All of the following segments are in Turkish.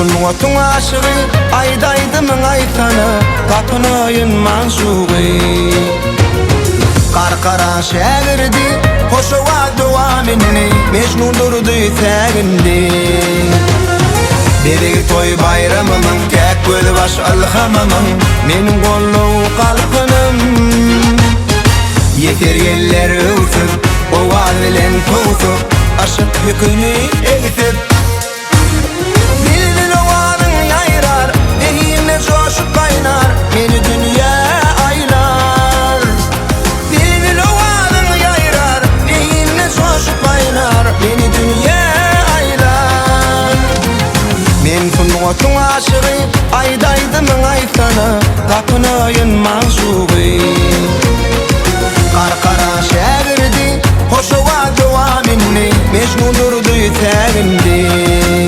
Sungatyn aşygy aýdaydy aytana tapynayın mansugy Qarqara şägirdi hoşawa dowamini mecnun durdy tägindi Beregi toy bayramymyň käk gözi baş alhamamyň meniň gollu kalpynym Yeter geller öwsüp owal bilen toğusup aşyk yüküni egitip Dilin owalyň ýaýrar beýime joşup gaýnar meni dünýä aýlar Dilin owalyň ýaýrar beýime joşup gaýnar meni dünýä aýlar Men Sungatyn aşygy aýdaydy aytana tapynayın mansugy Qarqara şägirdi hoşawa dowamini mecnun durdy tägindi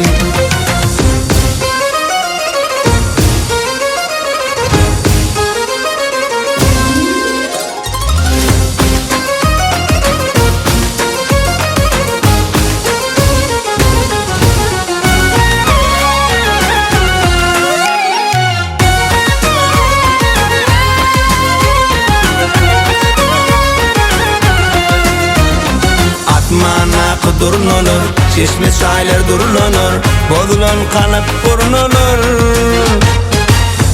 Durulur, çeşme çaylar durulur Bozulan kanıp burunulur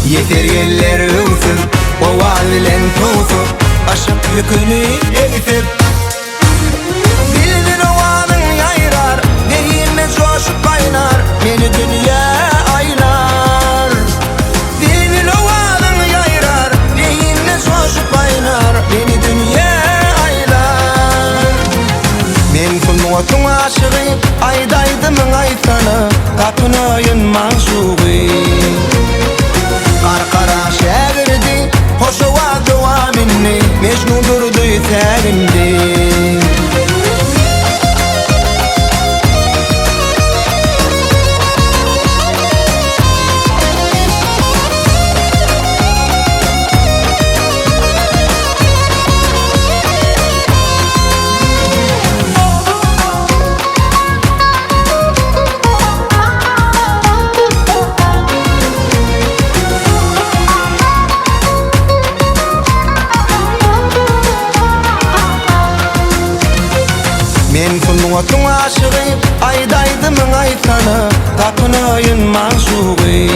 Yeter geller öwsüp owal bilen toğusup aşyk yüküni egitip Dilin owalyň ýaýrar beýime joşup gaýnar meni dünýä aýlar Dilin owalyň ýaýrar beýime joşup gaýnar meni dünýä Sungatyn aşygy aýdaydy aytana tapynayın mansugy Qarqara şägirdi hoşawa dowamini mecnun durdy tägindi Men Sungatyn aşygy aýdaydy aytana tapynayın mansugy